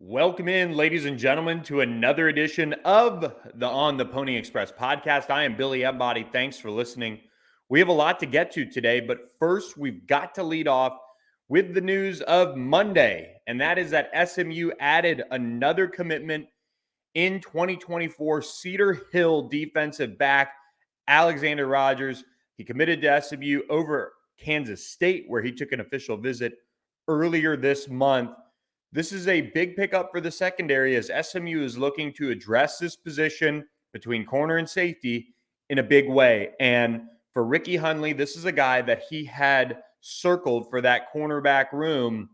Welcome in, ladies and gentlemen, to another edition of the On the Pony Express podcast. I am Billy Embody. Thanks for listening. We have a lot to get to today, but first, we've got to lead off with the news of Monday, and that is that SMU added another commitment in 2024, Cedar Hill defensive back Alexander Rodgers. He committed to SMU over Kansas State, where he took an official visit earlier this month. This is a big pickup for the secondary as SMU is looking to address this position between corner and safety in a big way. And for Ricky Hundley, this is a guy that he had circled for that cornerback room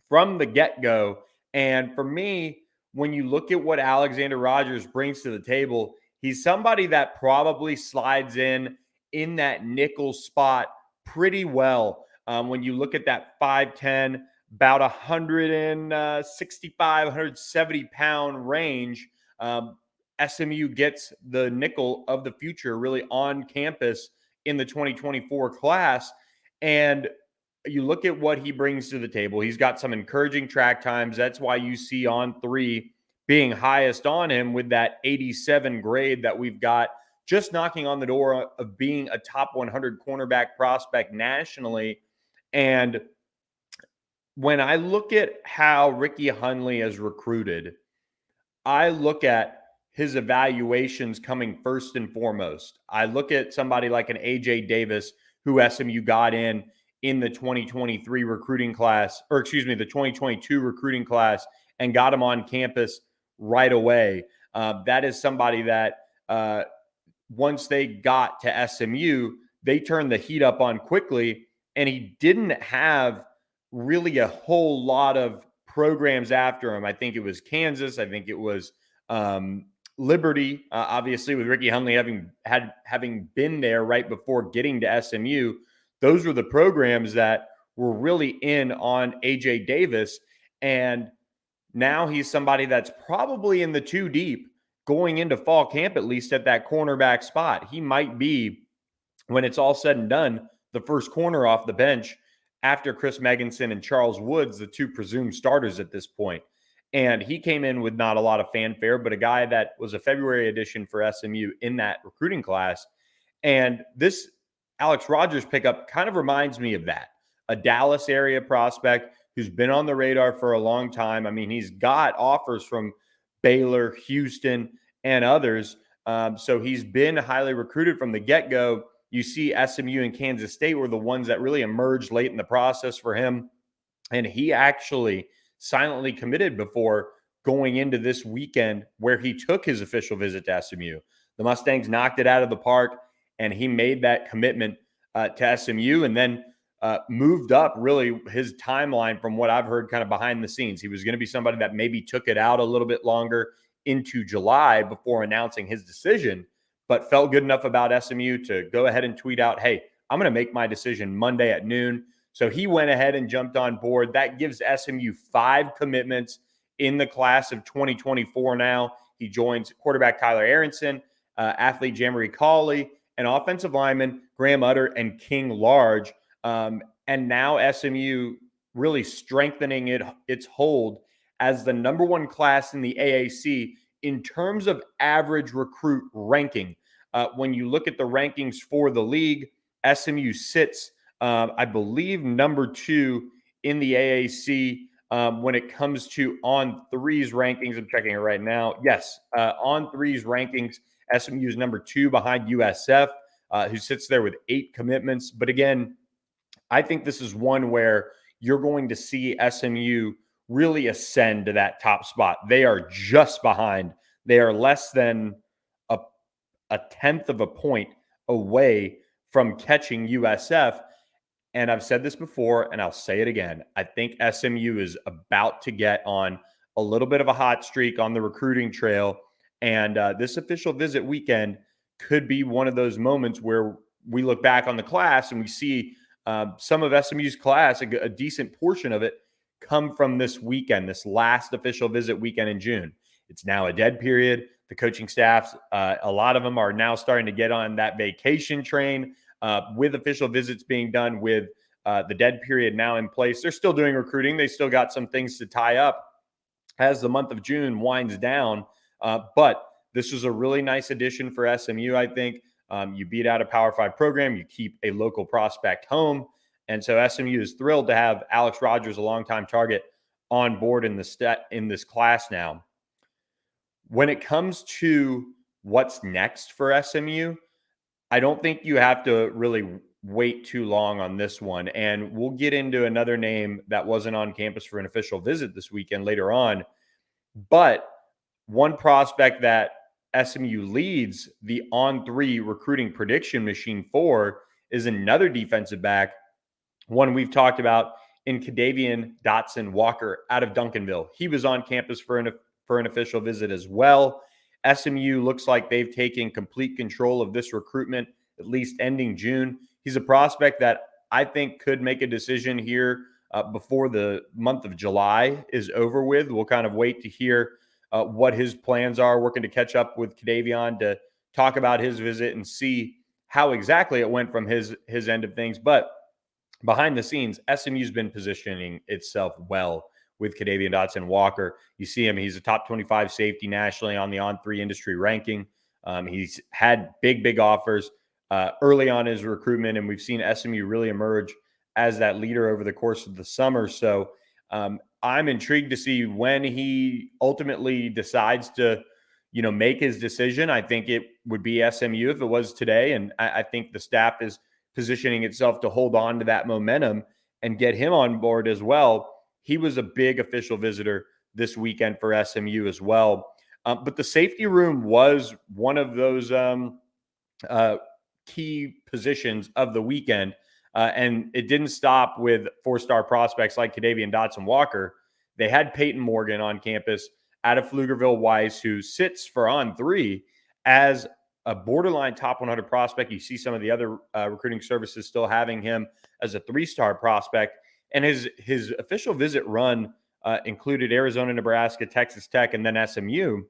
from the get-go. And for me, when you look at what Alexander Rodgers brings to the table, he's somebody that probably slides in that nickel spot pretty well. When you look at that 5'10", about 165, 170 pound range, SMU gets the nickel of the future really on campus in the 2024 class. And you look at what he brings to the table. He's got some encouraging track times. That's why you see on three being highest on him with that 87 grade that we've got, just knocking on the door of being a top 100 cornerback prospect nationally. And when I look at how Ricky Hundley is recruited, I look at his evaluations coming first and foremost. I look at somebody like an AJ Davis, who SMU got in the 2023 recruiting class, or excuse me, the 2022 recruiting class, and got him on campus right away. That is somebody that once they got to SMU, they turned the heat up on quickly, and he didn't have really a whole lot of programs after him. I think it was Kansas. I think it was Liberty, obviously, with Ricky Hundley having been there right before getting to SMU. Those were the programs that were really in on AJ Davis. And now he's somebody that's probably in the two deep going into fall camp, at least at that cornerback spot. He might be, when it's all said and done, the first corner off the bench after Chris Megginson and Charles Woods, the two presumed starters at this point. And he came in with not a lot of fanfare, but a guy that was a February addition for SMU in that recruiting class. And this Alex Rodgers pickup kind of reminds me of that. A Dallas area prospect who's been on the radar for a long time. I mean, he's got offers from Baylor, Houston, and others. So he's been highly recruited from the get-go. You see SMU and Kansas State were the ones that really emerged late in the process for him. And he actually silently committed before going into this weekend where he took his official visit to SMU. The Mustangs knocked it out of the park, and he made that commitment to SMU and then moved up really his timeline from what I've heard kind of behind the scenes. He was going to be somebody that maybe took it out a little bit longer into July before announcing his decision, but felt good enough about SMU to go ahead and tweet out, hey, I'm going to make my decision Monday at noon. So he went ahead and jumped on board. That gives SMU 5 commitments in the class of 2024 now. He joins quarterback Tyler Aronson, athlete Jamari Cawley, and offensive lineman Graham Utter and King Large. And now SMU really strengthening its hold as the number one class in the AAC in terms of average recruit ranking. When you look at the rankings for the league, SMU sits, I believe, number 2 in the AAC when it comes to on threes rankings. I'm checking it right now. Yes, on threes rankings, SMU is number 2 behind USF, who sits there with 8 commitments. But again, I think this is one where you're going to see SMU really ascend to that top spot. They are just behind. They are less than a tenth of a point away from catching USF. And I've said this before, and I'll say it again. I think SMU is about to get on a little bit of a hot streak on the recruiting trail. And this official visit weekend could be one of those moments where we look back on the class and we see some of SMU's class, a decent portion of it, come from this weekend, this last official visit weekend in June. It's now a dead period. The coaching staffs, a lot of them are now starting to get on that vacation train with official visits being done, with the dead period now in place. They're still doing recruiting. They still got some things to tie up. as the month of June winds down. But this was a really nice addition for SMU, I think. You beat out a Power 5 program, you keep a local prospect home. And so SMU is thrilled to have Alex Rodgers, a longtime target, on board in this class now. When it comes to what's next for SMU, I don't think you have to really wait too long on this one. And we'll get into another name that wasn't on campus for an official visit this weekend later on. But one prospect that SMU leads the on-3 recruiting prediction machine for is another defensive back, one we've talked about in Kadavian Dotson Walker out of Duncanville. He was on campus for an official visit as well. SMU looks like they've taken complete control of this recruitment, at least ending June. He's a prospect that I think could make a decision here before the month of July is over with. We'll kind of wait to hear what his plans are, working to catch up with Kadavian to talk about his visit and see how exactly it went from his end of things. But behind the scenes, SMU's been positioning itself well with Kadavian Dotson Walker. You see him, he's a top 25 safety nationally on the on-3 industry ranking. He's had big offers early on his recruitment, and we've seen SMU really emerge as that leader over the course of the summer. So I'm intrigued to see when he ultimately decides to, make his decision. I think it would be SMU if it was today, and I think the staff is positioning itself to hold on to that momentum and get him on board as well. He was a big official visitor this weekend for SMU as well. But the safety room was one of those key positions of the weekend. And it didn't stop with 4-star prospects like Kadavian Dotson Walker. They had Peyton Morgan on campus out of Pflugerville Weiss, who sits for on-3 as a borderline top 100 prospect. You see some of the other recruiting services still having him as a 3-star prospect. And his official visit run included Arizona, Nebraska, Texas Tech, and then SMU.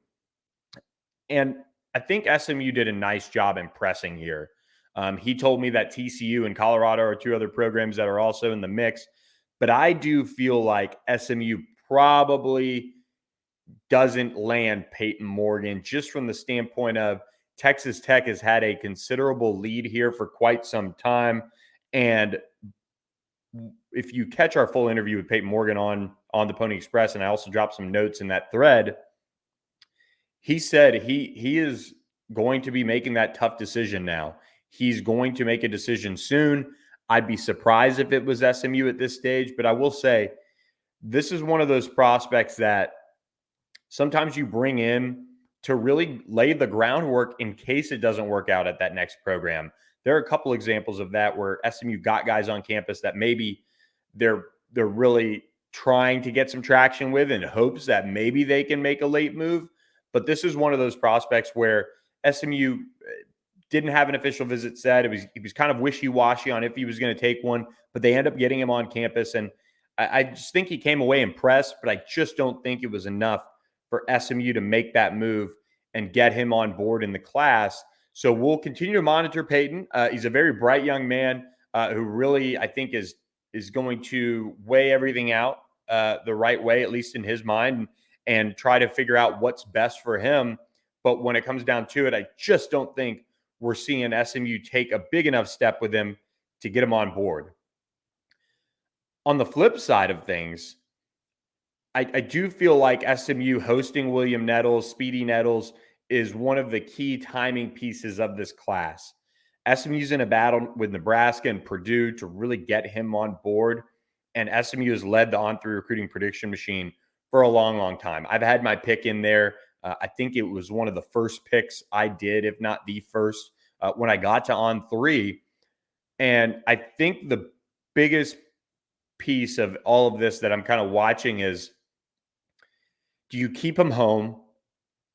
And I think SMU did a nice job impressing here. He told me that TCU and Colorado are 2 other programs that are also in the mix. But I do feel like SMU probably doesn't land Peyton Morgan, just from the standpoint of Texas Tech has had a considerable lead here for quite some time. And if you catch our full interview with Peyton Morgan on the Pony Express, and I also dropped some notes in that thread, he said he is going to be making that tough decision now. He's going to make a decision soon. I'd be surprised if it was SMU at this stage, but I will say this is one of those prospects that sometimes you bring in to really lay the groundwork in case it doesn't work out at that next program. There are a couple examples of that where SMU got guys on campus that maybe they're really trying to get some traction with in hopes that maybe they can make a late move. But this is one of those prospects where SMU didn't have an official visit set. He was kind of wishy-washy on if he was going to take one, but they end up getting him on campus. And I just think he came away impressed, but I just don't think it was enough for SMU to make that move and get him on board in the class. So we'll continue to monitor Peyton. He's a very bright young man who really, I think, is going to weigh everything out the right way, at least in his mind, and try to figure out what's best for him. But when it comes down to it, I just don't think we're seeing SMU take a big enough step with him to get him on board. On the flip side of things, I do feel like SMU hosting William Nettles, Speedy Nettles, is one of the key timing pieces of this class. SMU's in a battle with Nebraska and Purdue to really get him on board, and SMU has led the on-3 recruiting prediction machine for a long time. I've had my pick in there. I think it was one of the first picks I did, if not the first, when I got to on-3. And I think the biggest piece of all of this that I'm kind of watching is, do you keep him home?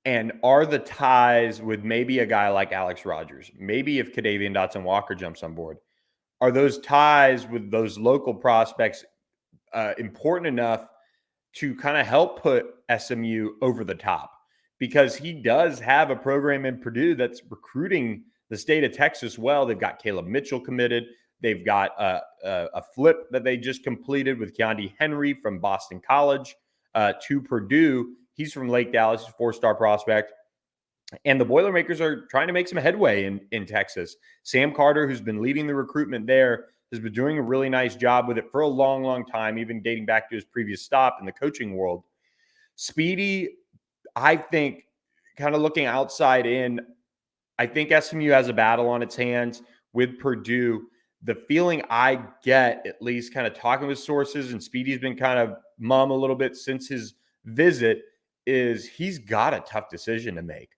And are the ties with maybe a guy like Alex Rodgers, maybe if Kadavian Dotson Walker jumps on board, are those ties with those local prospects important enough to kind of help put SMU over the top? Because he does have a program in Purdue that's recruiting the state of Texas well. They've got Caleb Mitchell committed. They've got a flip that they just completed with Keontae Henry from Boston College. to Purdue. He's from Lake Dallas, 4-star prospect. And the Boilermakers are trying to make some headway in Texas. Sam Carter, who's been leading the recruitment there, has been doing a really nice job with it for a long, long time, even dating back to his previous stop in the coaching world. Speedy, I think, kind of looking outside in, I think SMU has a battle on its hands with Purdue. The feeling I get, at least kind of talking with sources, and Speedy's been kind of mum a little bit since his visit, is he's got a tough decision to make.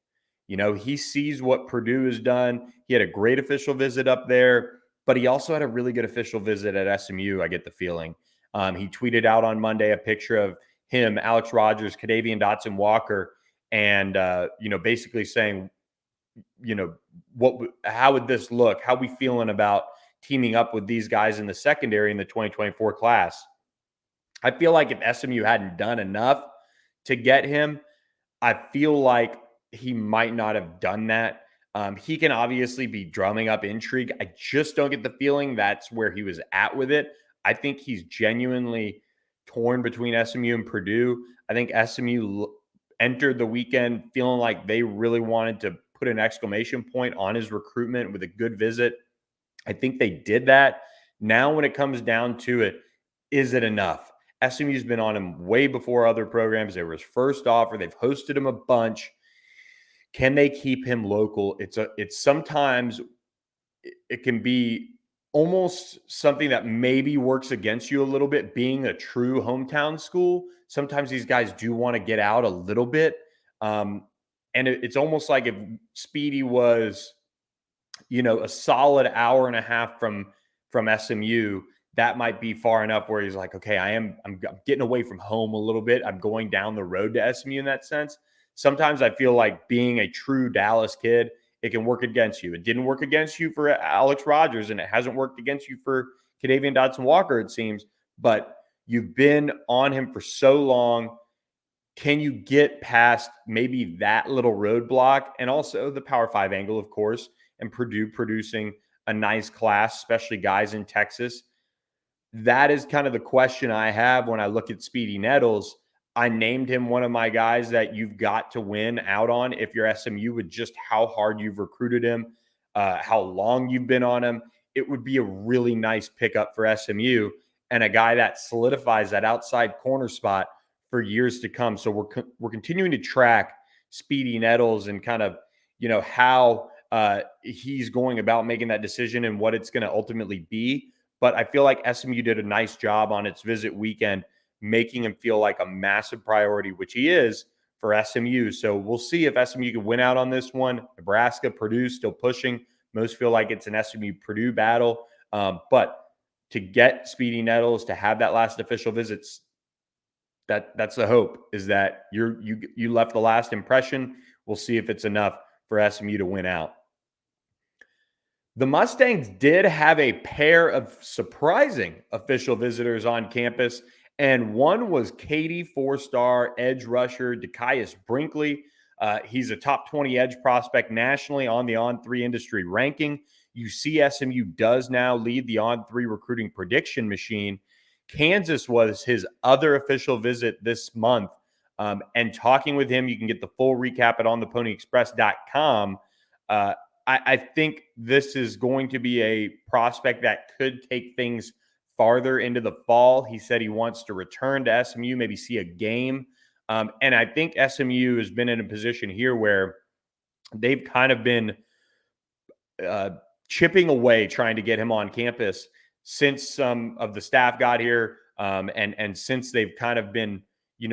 You know, he sees what Purdue has done. He had a great official visit up there, but he also had a really good official visit at SMU, I get the feeling. He tweeted out on Monday a picture of him, Alex Rodgers, Kadavian Dotson Walker, and, basically saying, how would this look? How we feeling about teaming up with these guys in the secondary in the 2024 class? I feel like if SMU hadn't done enough to get him, I feel like he might not have done that. He can obviously be drumming up intrigue. I just don't get the feeling that's where he was at with it. I think he's genuinely torn between SMU and Purdue. I think SMU entered the weekend feeling like they really wanted to put an exclamation point on his recruitment with a good visit. I think they did that. Now, when it comes down to it, is it enough? SMU's been on him way before other programs. They were his first offer. They've hosted him a bunch. Can they keep him local? It's sometimes it can be almost something that maybe works against you a little bit, being a true hometown school. Sometimes these guys do want to get out a little bit. And it's almost like if Speedy was, a solid hour and a half from SMU, that might be far enough where he's like, okay, I'm getting away from home a little bit. I'm going down the road to SMU in that sense. Sometimes I feel like being a true Dallas kid, it can work against you. It didn't work against you for Alex Rodgers, and it hasn't worked against you for Kadavian Dotson Walker, it seems. But you've been on him for so long. Can you get past maybe that little roadblock, and also the Power 5 angle, of course, and Purdue producing a nice class, especially guys in Texas? That is kind of the question I have when I look at Speedy Nettles. I named him one of my guys that you've got to win out on if you're SMU, with just how hard you've recruited him, how long you've been on him. It would be a really nice pickup for SMU, and a guy that solidifies that outside corner spot for years to come. So we're continuing to track Speedy Nettles and kind of, how he's going about making that decision and what it's going to ultimately be. But I feel like SMU did a nice job on its visit weekend, making him feel like a massive priority, which he is for SMU. So we'll see if SMU can win out on this one. Nebraska, Purdue still pushing. Most feel like it's an SMU Purdue battle. But to get Speedy Nettles to have that last official visit, that's the hope, is that you left the last impression. We'll see if it's enough for SMU to win out. The Mustangs did have a pair of surprising official visitors on campus, and one was Katy 4-star edge rusher Dekias Brinkley. He's a top 20 edge prospect nationally on the On3 industry ranking. You see SMU does now lead the On3 recruiting prediction machine. Kansas was his other official visit this month. And talking with him, you can get the full recap at ontheponyexpress.com. I think this is going to be a prospect that could take things farther into the fall. He said he wants to return to SMU, maybe see a game. And I think SMU has been in a position here where they've kind of been chipping away trying to get him on campus since some of the staff got here, and since they've kind of been,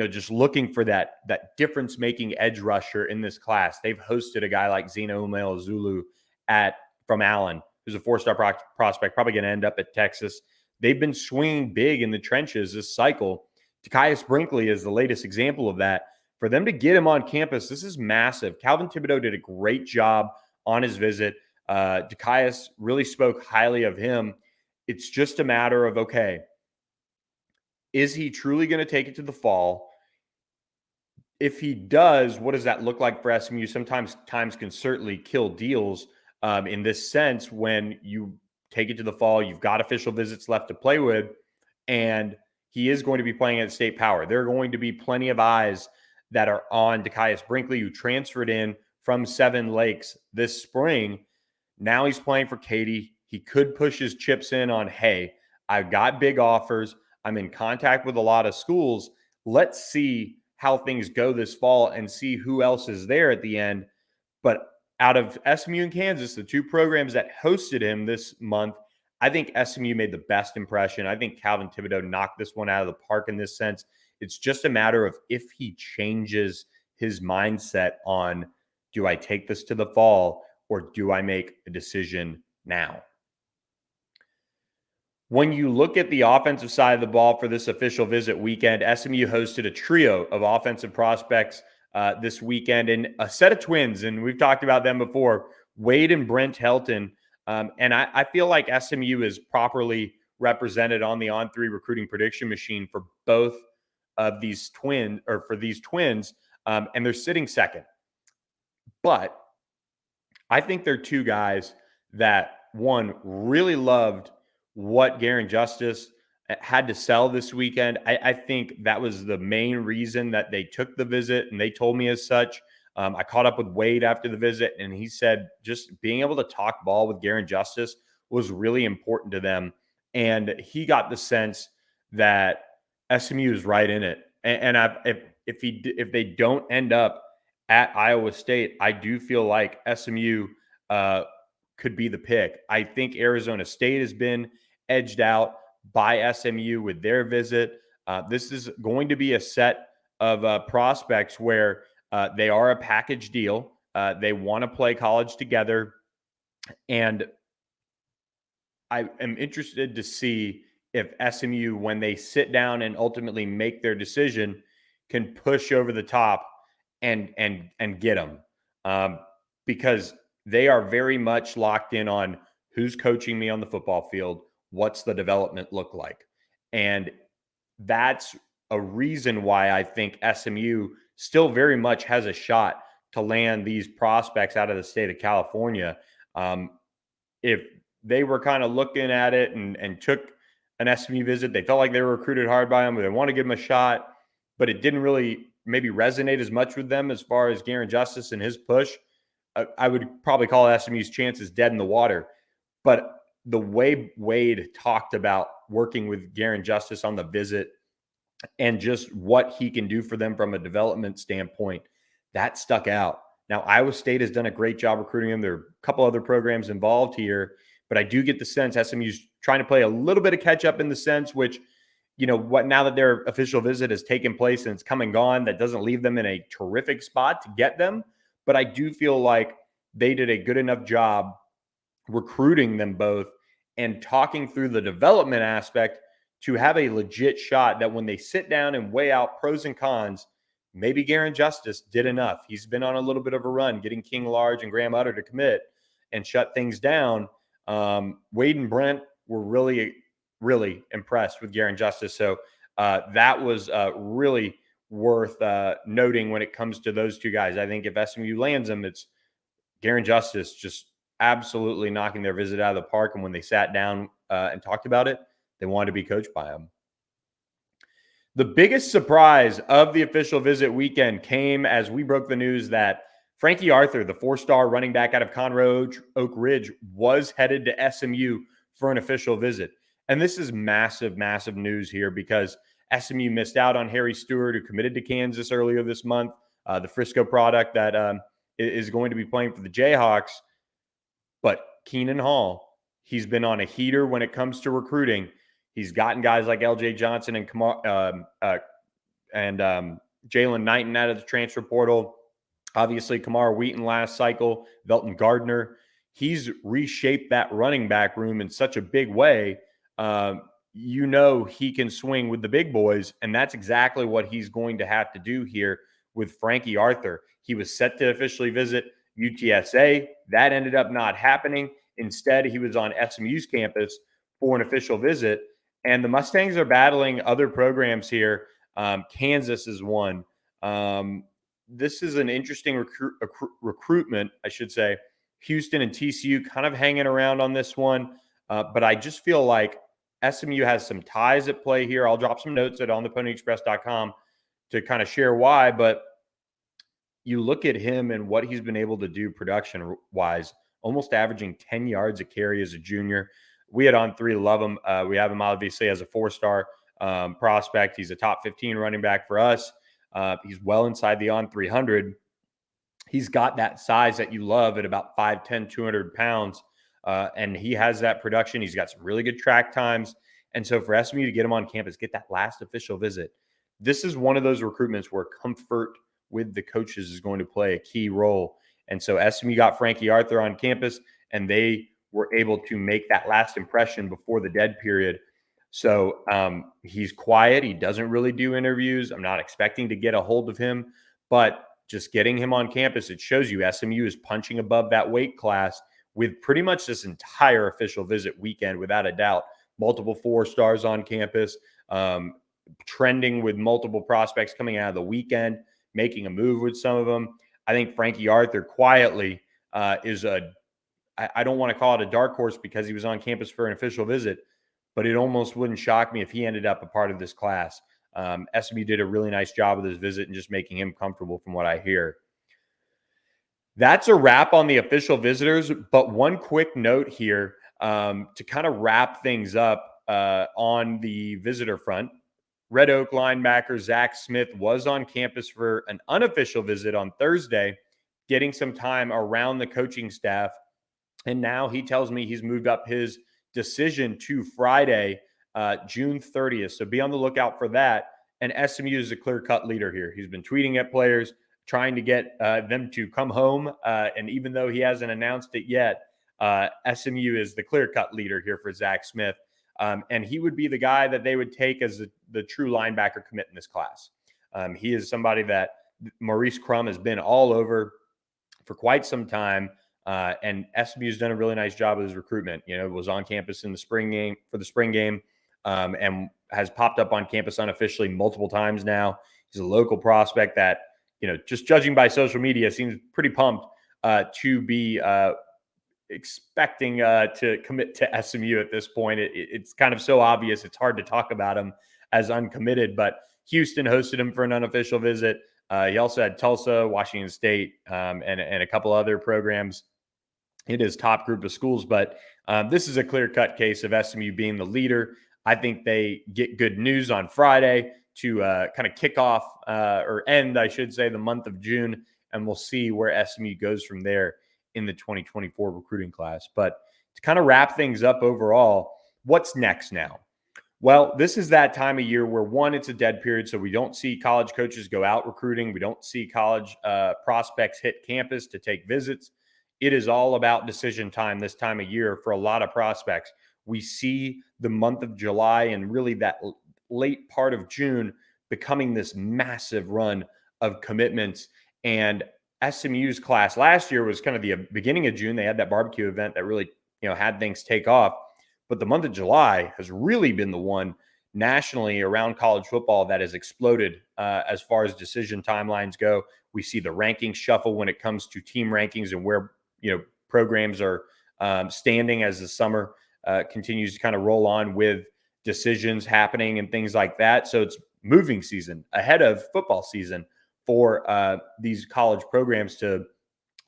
just looking for that difference-making edge rusher in this class. They've hosted a guy like Zena Zulu from Allen, who's a 4-star prospect, probably going to end up at Texas. They've been swinging big in the trenches this cycle. Dekias Brinkley is the latest example of that. For them to get him on campus, this is massive. Calvin Thibodeau did a great job on his visit. Dekias really spoke highly of him. It's just a matter of, okay, is he truly going to take it to the fall? If he does, what does that look like for SMU? Sometimes times can certainly kill deals in this sense. When you take it to the fall, you've got official visits left to play with, and he is going to be playing at State Power. There are going to be plenty of eyes that are on Dekias Brinkley, who transferred in from Seven Lakes this spring. Now he's playing for Katy. He could push his chips in on, hey, I've got big offers. I'm in contact with a lot of schools. Let's see how things go this fall and see who else is there at the end. But out of SMU and Kansas, the two programs that hosted him this month, I think SMU made the best impression. I think Calvin Thibodeau knocked this one out of the park in this sense. It's just a matter of if he changes his mindset on, do I take this to the fall or do I make a decision now? When you look at the offensive side of the ball for this official visit weekend, SMU hosted a trio of offensive prospects this weekend, and a set of twins, and we've talked about them before, Wade and Brent Helton. And I feel like SMU is properly represented on the On3 recruiting prediction machine for both of these twins, or for these twins, and they're sitting second. But I think they're two guys that, one, really loved what Garen Justice had to sell this weekend. I think that was the main reason that they took the visit, and they told me as such. I caught up with Wade after the visit, and he said just being able to talk ball with Garen Justice was really important to them. And he got the sense that SMU is right in it. And if they don't end up at Iowa State, I do feel like SMU could be the pick. I think Arizona State has been edged out by SMU with their visit. This is going to be a set of prospects where they are a package deal. They want to play college together. And I am interested to see if SMU, when they sit down and ultimately make their decision, can push over the top and get them, because they are very much locked in on who's coaching me on the football field, what's the development look like, and that's a reason why I think SMU still very much has a shot to land these prospects out of the state of California. If they were kind of looking at it and took an SMU visit, they felt like they were recruited hard by them, but they want to give them a shot, but it didn't really maybe resonate as much with them as far as Garen Justice and his push. I would probably call SMU's chances dead in the water. But the way Wade talked about working with Garen Justice on the visit and just what he can do for them from a development standpoint, that stuck out. Now, Iowa State has done a great job recruiting him. There are a couple other programs involved here, but I do get the sense SMU's trying to play a little bit of catch up in the sense, which, what, now that their official visit has taken place and it's come and gone, that doesn't leave them in a terrific spot to get them. But I do feel like they did a good enough job recruiting them both and talking through the development aspect to have a legit shot that when they sit down and weigh out pros and cons, maybe Garen Justice did enough. He's been on a little bit of a run, getting King Large and Graham Utter to commit and shut things down. Wade and Brent were really, really impressed with Garen Justice. So that was really worth noting when it comes to those two guys. I think if SMU lands them, it's Garen Justice just absolutely knocking their visit out of the park. And when they sat down and talked about it, they wanted to be coached by him. The biggest surprise of the official visit weekend came as we broke the news that Frankie Arthur, the four-star running back out of Conroe Oak Ridge, was headed to SMU for an official visit. And this is massive, massive news here because SMU missed out on Harry Stewart, who committed to Kansas earlier this month, the Frisco product that is going to be playing for the Jayhawks. But Keenan Hall, he's been on a heater when it comes to recruiting. He's gotten guys like L.J. Johnson and Jalen Knighton out of the transfer portal. Obviously, Kamar Wheaton last cycle, Velton Gardner. He's reshaped that running back room in such a big way. He can swing with the big boys, and that's exactly what he's going to have to do here with Frankie Arthur. He was set to officially visit UTSA. That ended up not happening. Instead, he was on SMU's campus for an official visit. And the Mustangs are battling other programs here. Kansas is one. This is an interesting recruitment, I should say. Houston and TCU kind of hanging around on this one. But I just feel like SMU has some ties at play here. I'll drop some notes at ontheponyexpress.com to kind of share why, but you look at him and what he's been able to do production wise, almost averaging 10 yards a carry as a junior. We at On3 love him. We have him obviously as a 4-star prospect. He's a top 15 running back for us. He's well inside the On300. He's got that size that you love at about 5'10", 200 pounds. And he has that production. He's got some really good track times. And so for SMU to get him on campus, get that last official visit, this is one of those recruitments where comfort with the coaches is going to play a key role. And so SMU got Frankie Arthur on campus, and they were able to make that last impression before the dead period. So he's quiet. He doesn't really do interviews. I'm not expecting to get a hold of him, but just getting him on campus, it shows you SMU is punching above that weight class with pretty much this entire official visit weekend, without a doubt. Multiple 4-stars on campus, trending with multiple prospects coming out of the weekend, making a move with some of them. I think Frankie Arthur quietly is I don't want to call it a dark horse because he was on campus for an official visit, but it almost wouldn't shock me if he ended up a part of this class. SMU did a really nice job with his visit and just making him comfortable from what I hear. That's a wrap on the official visitors, but one quick note here to kind of wrap things up on the visitor front. Red Oak linebacker Zach Smith was on campus for an unofficial visit on Thursday, getting some time around the coaching staff. And now he tells me he's moved up his decision to Friday, June 30th. So be on the lookout for that. And SMU is a clear-cut leader here. He's been tweeting at players, trying to get them to come home. And even though he hasn't announced it yet, SMU is the clear-cut leader here for Zach Smith. And he would be the guy that they would take as the true linebacker commit in this class. He is somebody that Maurice Crum has been all over for quite some time. And SMU's done a really nice job with his recruitment. Was on campus in the spring game and has popped up on campus unofficially multiple times now. He's a local prospect that, just judging by social media, seems pretty pumped to be expecting to commit to SMU at this point. It's kind of so obvious. It's hard to talk about him as uncommitted, but Houston hosted him for an unofficial visit. He also had Tulsa, Washington State, and a couple other programs in his top group of schools. But this is a clear-cut case of SMU being the leader. I think they get good news on Friday to kind of kick off or end, I should say, the month of June, and we'll see where SMU goes from there in the 2024 recruiting class. But to kind of wrap things up overall, what's next now? Well, this is that time of year where, one, it's a dead period, so we don't see college coaches go out recruiting. We don't see college prospects hit campus to take visits. It is all about decision time this time of year for a lot of prospects. We see the month of July and really that late part of June becoming this massive run of commitments. And SMU's class last year was kind of the beginning of June. They had that barbecue event that really, had things take off. But the month of July has really been the one nationally around college football that has exploded as far as decision timelines go. We see the rankings shuffle when it comes to team rankings and where, programs are standing as the summer continues to kind of roll on with decisions happening and things like that. So it's moving season ahead of football season for these college programs to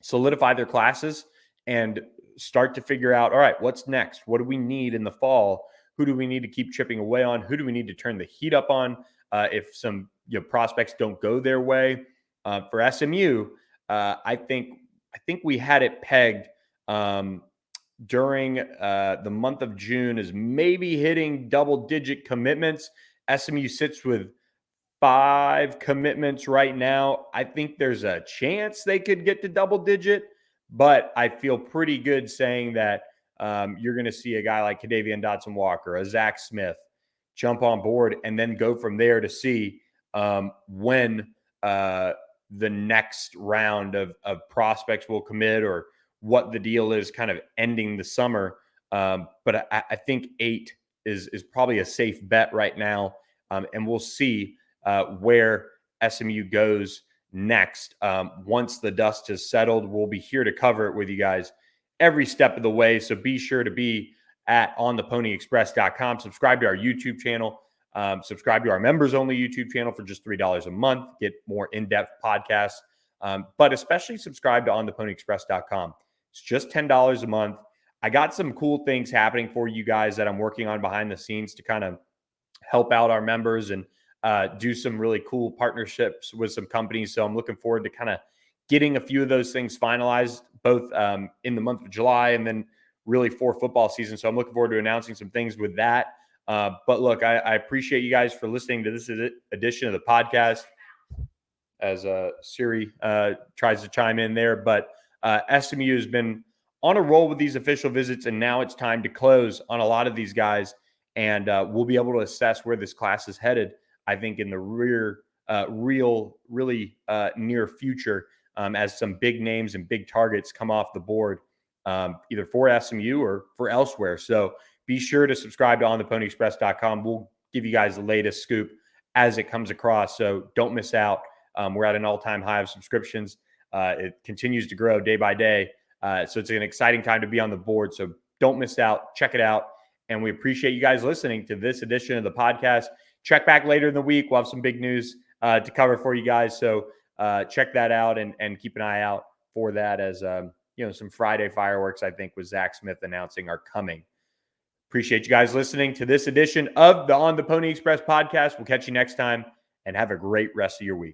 solidify their classes and start to figure out, all right, what's next? What do we need in the fall? Who do we need to keep chipping away on? Who do we need to turn the heat up on if some prospects don't go their way? For SMU, I think we had it pegged during the month of June as maybe hitting double-digit commitments. SMU sits with 5 commitments right now. I think there's a chance they could get to double-digit, but I feel pretty good saying that you're going to see a guy like Kadavian Dotson-Walker, a Zach Smith, jump on board and then go from there to see when the next round of prospects will commit or what the deal is kind of ending the summer. But I think 8 is probably a safe bet right now. And we'll see where SMU goes next. Once the dust has settled, we'll be here to cover it with you guys every step of the way. So be sure to be at ontheponyexpress.com. Subscribe to our YouTube channel. Subscribe to our members only YouTube channel for just $3 a month. Get more in-depth podcasts, but especially subscribe to ontheponyexpress.com. It's just $10 a month. I got some cool things happening for you guys that I'm working on behind the scenes to kind of help out our members and do some really cool partnerships with some companies. So I'm looking forward to kind of getting a few of those things finalized, both in the month of July and then really for football season. So I'm looking forward to announcing some things with that. But look, I appreciate you guys for listening to this edition of the podcast as Siri tries to chime in there. But SMU has been on a roll with these official visits, and now it's time to close on a lot of these guys. And we'll be able to assess where this class is headed, I think, in the really near future as some big names and big targets come off the board, either for SMU or for elsewhere. So be sure to subscribe to ontheponyexpress.com. We'll give you guys the latest scoop as it comes across. So don't miss out. We're at an all-time high of subscriptions. It continues to grow day by day. So it's an exciting time to be on the board. So don't miss out. Check it out. And we appreciate you guys listening to this edition of the podcast. Check back later in the week. We'll have some big news to cover for you guys. So check that out and keep an eye out for that as, some Friday fireworks, I think, with Zach Smith announcing are coming. Appreciate you guys listening to this edition of the On the Pony Express podcast. We'll catch you next time and have a great rest of your week.